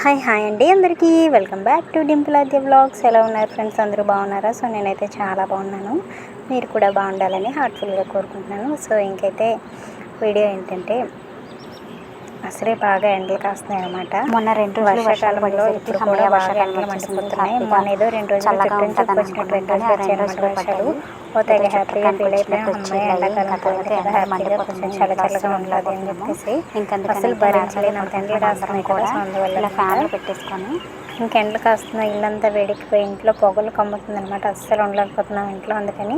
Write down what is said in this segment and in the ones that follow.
Hi అండి అందరికీ welcome back to Dimple Aadya vlogs. ఎలా ఉన్నారు ఫ్రెండ్స్? అందరూ బాగున్నారా? సో నేనైతే చాలా బాగున్నాను. మీరు కూడా బాగుండాలని హార్ట్ఫుల్గా కోరుకుంటున్నాను. సో ఇంకైతే వీడియో ఏంటంటే అసలే బాగా ఎండలు కాస్తున్నాయి అనమాట. మొన్న 2 రోజులు వర్షాకాలంలో ఇప్పుడు కూడా బాగా ఎండలు మండిపోతున్నాయి. మొన్న ఏదో 2 రోజులు చుట్టం వచ్చినట్టు 2 రోజులు వచ్చాయన్నమాట వర్షాలు. ఓ తెగ హ్యాపీగా ఫీల్ అయిపోయాం. అమ్మాయి ఎండాకాలం పోయింది కదా, హ్యాపీగా కొంచెం చల్లగా ఉంటుంది అని చెప్పేసి. అసలు భరించలేనంత ఎండలు కాస్తున్నాయి కదా, సో అందువల్ల ఫ్యాన్లు పెట్టేసుకొని ఇంకెండలు కాస్తున్న ఇల్లంతా వేడెక్కిపోయి ఇంట్లో పొగలు కమ్ముతుంది అనమాట. అస్సలు ఉండలేకపోతున్నాం ఇంట్లో. అందుకని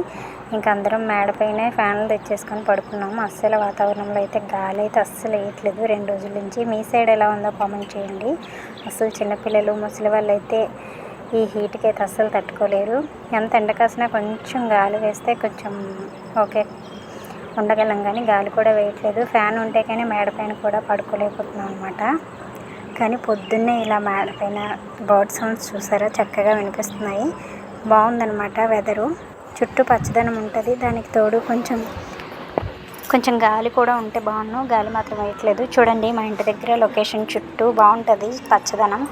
ఇంక అందరం మేడపైనే ఫ్యాన్లు తెచ్చేసుకొని పడుకున్నాము. అస్సలు వాతావరణంలో అయితే గాలి అయితే అస్సలు వేయట్లేదు 2 రోజుల నుంచి. మీ సైడ్ ఎలా ఉందో కామెంట్ చేయండి. అసలు చిన్నపిల్లలు ముసలి వాళ్ళు అయితే ఈ హీట్కి అయితే అస్సలు తట్టుకోలేరు. ఎంత ఎండ కాసినా కొంచెం గాలి వేస్తే కొంచెం ఓకే ఉండగలం, కానీ గాలి కూడా వేయట్లేదు. ఫ్యాన్ ఉంటే కానీ మేడపైన కూడా పడుకోలేకపోతున్నాం అనమాట. కానీ పొద్దున్నే ఇలా మేడపైన బర్డ్ సౌండ్స్ చూసారా, చక్కగా వినిపిస్తున్నాయి. బాగుందనమాట వెదరు. చుట్టూ పచ్చదనం ఉంటుంది, దానికి తోడు కొంచెం గాలి కూడా ఉంటే బాగున్నాను. గాలి మాత్రం వేయట్లేదు. చూడండి మా ఇంటి దగ్గర లొకేషన్ చుట్టూ బాగుంటుంది పచ్చదనం.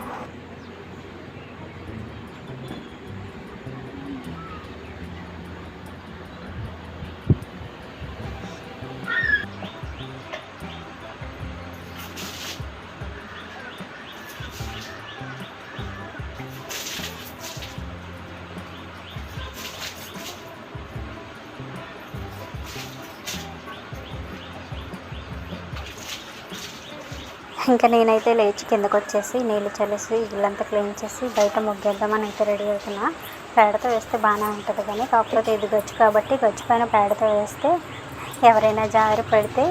ఇంకా నేనైతే లేచి కిందకు వచ్చేసి నీళ్ళు చల్లేసి ఇల్లంతా క్లీన్ చేసి బయట ముగ్గేద్దామని అయితే రెడీ అవుతున్నా. పేడతో వేస్తే బాగానే ఉంటుంది, కానీ కాకపోతే ఇది గచ్చు కాబట్టి గచ్చు పైన పేడతో వేస్తే ఎవరైనా జారి పడితే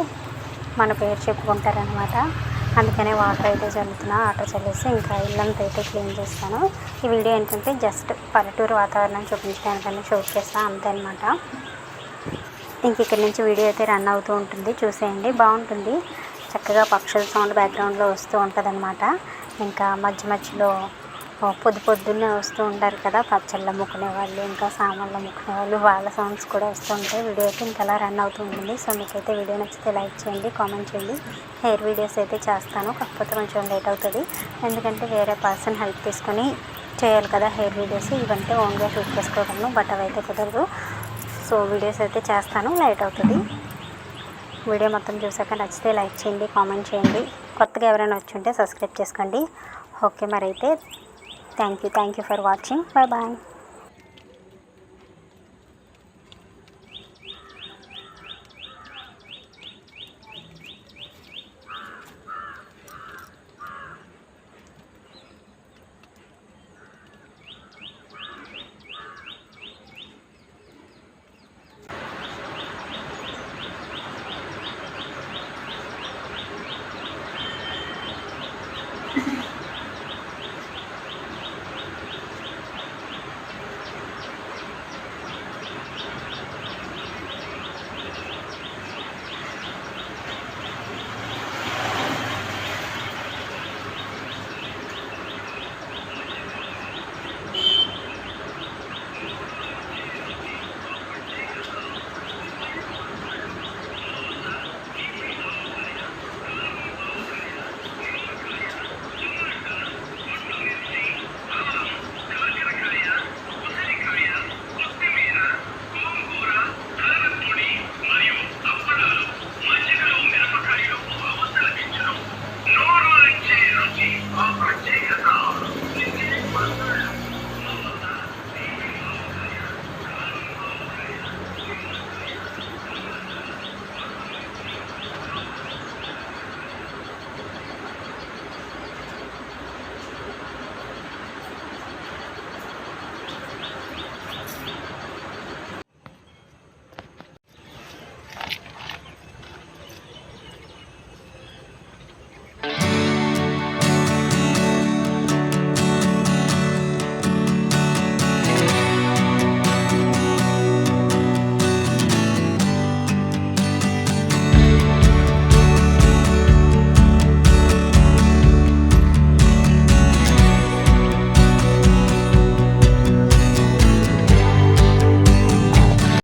మన పేరు చెప్పుకుంటారనమాట. అందుకనే వాటర్ అయితే చల్లుతున్నా. వాటర్ చల్లేసి ఇంకా ఇల్లంతా అయితే క్లీన్ చేస్తాను. ఈ వీడియో ఏంటంటే జస్ట్ పల్లెటూరు వాతావరణం చూపించడానికని షూట్ చేస్తాను అంతే అనమాట. ఇంక ఇక్కడి నుంచి వీడియో అయితే రన్ అవుతూ ఉంటుంది, చూసేయండి. బాగుంటుంది, చక్కగా పక్షుల సౌండ్ బ్యాక్గ్రౌండ్లో వస్తూ ఉంటుంది అనమాట. ఇంకా మధ్యలో పొద్దున్నే వస్తూ ఉంటారు కదా పచ్చళ్ళ ముక్కునే వాళ్ళు, ఇంకా సామాన్లు ముక్కునే వాళ్ళు, వాళ్ళ సౌండ్స్ కూడా వస్తూ ఉంటాయి. వీడియో అయితే ఇంకా అలా రన్ అవుతూ ఉంటుంది. సో మీకైతే వీడియో నచ్చితే లైక్ చేయండి, కామెంట్ చేయండి. హెయిర్ వీడియోస్ అయితే చేస్తాను, కాకపోతే కొంచెం లేట్ అవుతుంది, ఎందుకంటే వేరే పర్సన్ హెల్ప్ తీసుకొని చేయాలి కదా హెయిర్ వీడియోస్. ఇవంటే ఓన్గా షూట్ చేసుకోవడము, బట్ అవైతే కుదరదు. సో వీడియోస్ అయితే చేస్తాను, లేట్ అవుతుంది. వీడియో మొత్తం చూసాక నచ్చితే లైక్ చేయండి, కామెంట్ చేయండి. కొత్తగా ఎవరైనా వచ్చి ఉంటే సబ్స్క్రైబ్ చేసుకోండి. ఓకే, మరి అయితే thank you for watching. Bye.